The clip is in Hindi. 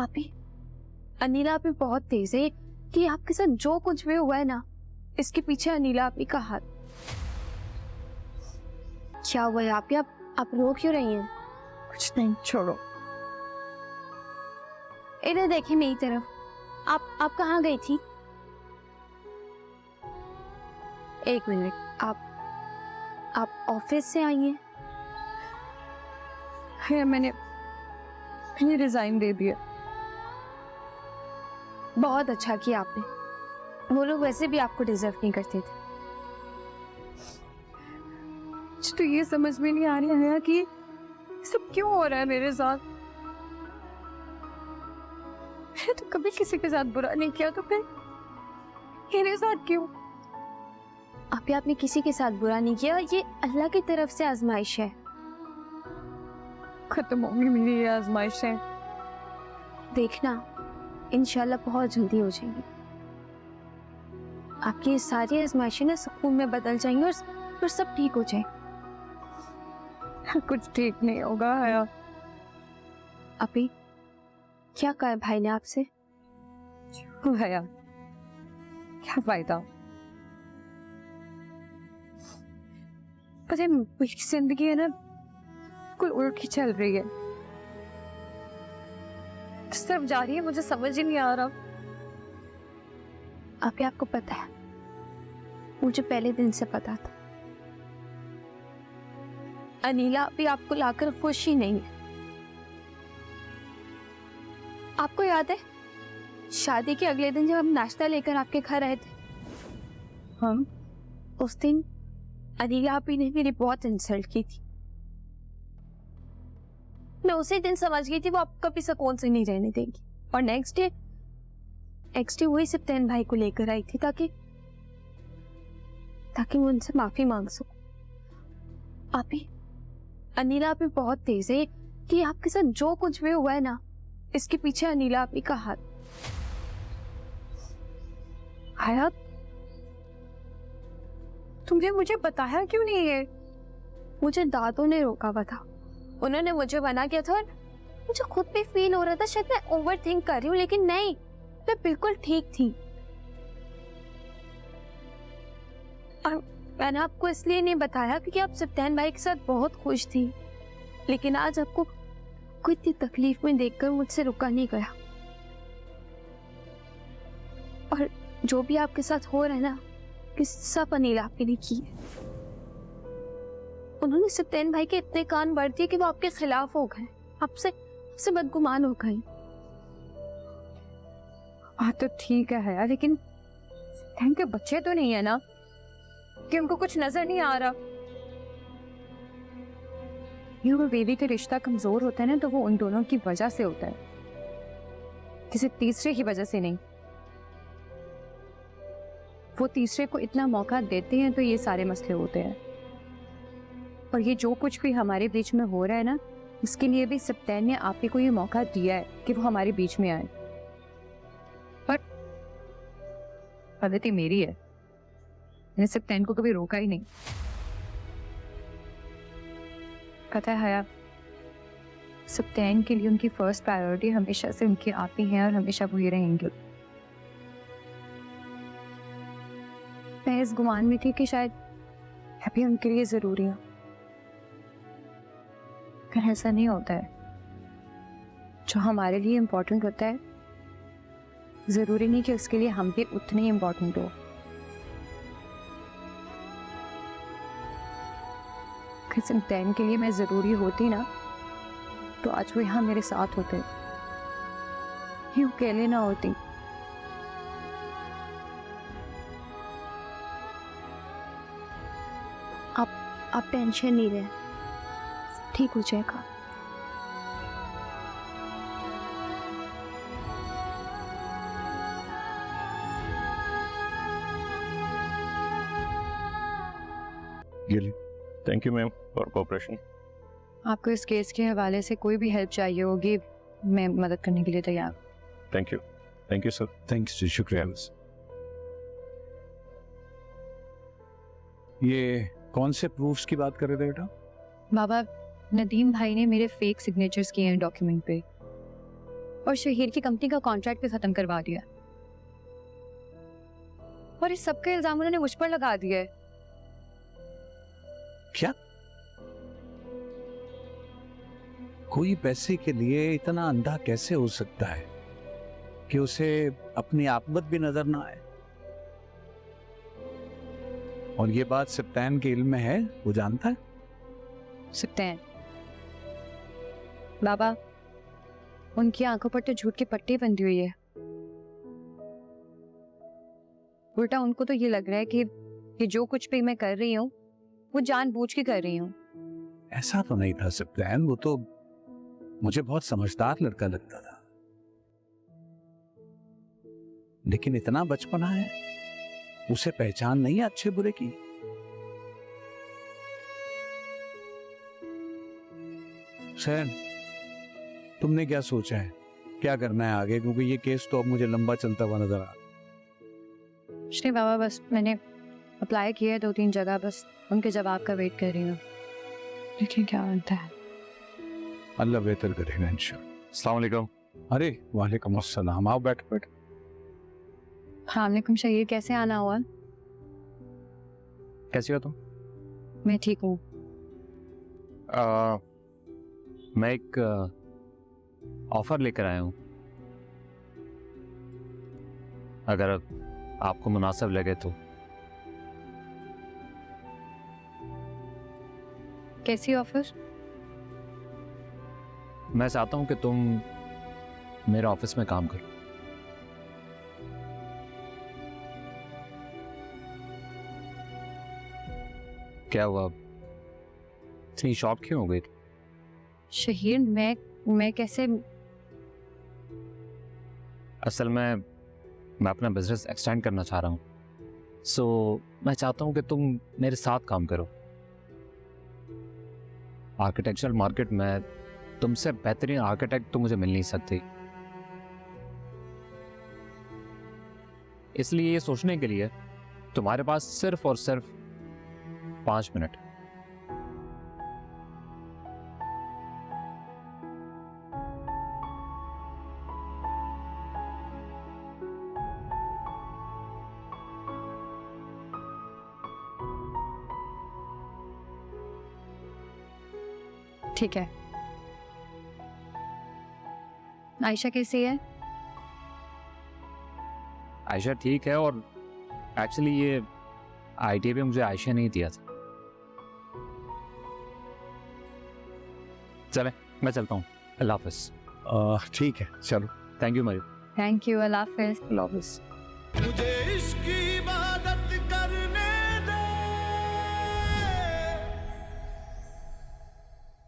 आपी, अनीला आपी बहुत तेज है कि आपके साथ जो कुछ भी हुआ है ना, इसके पीछे अनीला आपी का हाथ। क्या हुआ है आपी? आप रो क्यों रही हैं? कुछ नहीं, छोड़ो। इधर देखिए मेरी तरफ। आप कहाँ गई थी? एक मिनट, आप ऑफिस से आई हैं? है, मैंने रिजाइन दे दिया। बहुत अच्छा किया आपने। वो लोग वैसे भी आपको डिजर्व नहीं करते थे। तो ये समझ में नहीं आ रहा है कि सब क्यों हो रहा है मेरे साथ। मैंने तो कभी किसी के साथ बुरा नहीं किया, तो फिर मेरे साथ क्यों? आपने किसी के साथ बुरा नहीं किया, ये अल्लाह की तरफ से आजमाइश है। खत्म होगी मेरी ये आजमाइश है। देखना, इंशाल्लाह बहुत जल्दी हो जाएंगी। आपकी ये सारी आजमाइशें ना सुकून में बदल जाएंगी और सब ठीक हो जाए। कुछ ठीक नहीं होगा हया। अभी क्या कहा भाई ने आपसे? हया, क्या फायदा? पता है, मेरी जिंदगी है ना बिल्कुल उल्टी चल रही है। सब जा रही है, मुझे समझ ही नहीं आ रहा। आपको पता है, मुझे पहले दिन से पता था अनीला अभी आपको लाकर खुश ही नहीं है। आपको याद है शादी के अगले दिन जब हम नाश्ता लेकर आपके घर आए थे? हाँ, उस दिन अनीला आपी ने मेरी बहुत इंसल्ट की थी। मैं उसी दिन समझ गई थी वो आपको कभी सुकून से नहीं रहने देगी। और नेक्स्ट डे वही सप्तान भाई को लेकर आई थी ताकि मैं उनसे माफी मांग सकूं। आपी, अनीला आपी बहुत तेज है कि आपके साथ जो कुछ भी हुआ है ना, इसके पीछे अनीला आपी का हाथ। हयात, तुमने मुझे बताया क्यों नहीं है? मुझे दादों ने रोका हुआ था, उन्होंने मुझे मना किया था और मुझे खुद भी फील हो रहा था शायद मैं ओवर थिंक कर रही हूँ, लेकिन नहीं, मैं बिल्कुल ठीक थी। और मैंने आपको इसलिए नहीं बताया क्योंकि आप सप्तान भाई के साथ बहुत खुश थी, लेकिन आज आपको कोई इतनी तकलीफ में देखकर मुझसे रुका नहीं गया। और जो भी आपके साथ हो रहा है ना, कि सब अनीला आपके लिए की है। उन्होंने सप्तान भाई के इतने कान भर दिए कि वो आपके खिलाफ हो गए, आपसे बदगुमान हो गए। हाँ तो ठीक है यार, लेकिन सप्तान के बच्चे तो नहीं है ना कि उनको कुछ नजर नहीं आ रहा? ये वो बेबी का रिश्ता कमजोर होता है ना, तो वो उन दोनों की वजह से होता है, किसी तीसरे की वजह से नहीं। वो तीसरे को इतना मौका देते हैं तो ये सारे मसले होते हैं। और ये जो कुछ भी हमारे बीच में हो रहा है ना, उसके लिए भी सप्तान ने आप ही को ये मौका दिया है कि वो हमारे बीच में आए। पर गलती मेरी है, मैंने सप्तान को कभी रोका ही नहीं। पता है हया, सप्तान के लिए उनकी फर्स्ट प्रायोरिटी हमेशा से उनकी आप ही हैं और हमेशा वो ही रहेंगे। मैं इस गुमान में थी कि शायद अभी उनके लिए जरूरी है, पर ऐसा नहीं होता है। जो हमारे लिए इम्पोर्टेंट होता है जरूरी नहीं कि उसके लिए हम भी उतने ही इम्पोर्टेंट हो। सप्तान के लिए मैं जरूरी होती ना, तो आज वो यहाँ मेरे साथ होते, यूं अकेले ना होती। आप टेंशन नहीं ले, ठीक हो जाएगा। Thank you ma'am for cooperation. आपको इस केस के हवाले से कोई भी हेल्प चाहिए होगी, मैं मदद करने के लिए तैयार हूँ। Thank you sir. थैंक्स जी, शुक्रिया। ये कौन से प्रूफ्स की बात कर रहे थे बेटा? बाबा, नदीम भाई ने मेरे फेक सिग्नेचर्स किए हैं डॉक्यूमेंट पे। और शहीर की कंपनी का कॉन्ट्रैक्ट भी खत्म करवा दिया। और इस सबका इल्जाम उन्होंने मुझ पर लगा दिया है। क्या? कोई पैसे के लिए इतना अंधा कैसे हो सकता है कि उसे अपनी आकबत भी नजर ना आए? और ये बात सप्तान के इल्म में है, वो जानता है? सप्तान बाबा, उनकी आंखों पर तो झूठ की पट्टी बंधी हुई है। उल्टा उनको तो ये लग रहा है कि जो कुछ भी मैं कर रही हूँ वो जानबूझ के कर रही हूँ। ऐसा तो नहीं था सप्तान, वो तो मुझे बहुत समझदार लड़का लगता था, लेकिन इतना बचपना है, उसे पहचान नहीं है अच्छे बुरे की। सैन, तुमने क्या सोचा है, क्या करना है आगे? क्योंकि ये केस तो अब मुझे लंबा चलता हुआ नजर आ। नहीं बाबा, बस मैंने अप्लाई किया है 2-3 जगह, बस उनके जवाब का वेट कर रही हूँ। देखिए क्या होता है। अल्लाह बेहतर करेगा इंशाल्लाह। अस्सलाम वालेकुम। अरे वालेकुम अस्सलाम, आओ बैठ बैठ। वालेकुम शहीर, कैसे आना हुआ? कैसी हो तुम? मैं ठीक हूँ। मैं एक ऑफर लेकर आया हूँ, अगर आपको मुनासिब लगे तो। कैसी ऑफर? मैं चाहता हूँ कि तुम मेरे ऑफिस में काम करो। क्या हुआ, इतनी शॉक क्यों हो गई? शहीर, मैं कैसे? असल में मैं अपना बिजनेस एक्सटेंड करना चाह रहा हूँ, सो मैं चाहता हूँ कि तुम मेरे साथ काम करो। आर्किटेक्चरल मार्केट में तुमसे बेहतरीन आर्किटेक्ट तो मुझे मिल नहीं सकती, इसलिए ये सोचने के लिए तुम्हारे पास सिर्फ और सिर्फ 5 मिनट। ठीक है। आयशा कैसी है? आयशा ठीक है, और एक्चुअली ये आइडिया भी मुझे आयशा ने ही दिया था। चले, मैं चलता हूँ। अल्लाह हाफिज। ठीक है, चलो। Thank you Mayur. Thank you, अल्लाह हाफिज़। अल्लाह हाफिज। मुझे इश्क की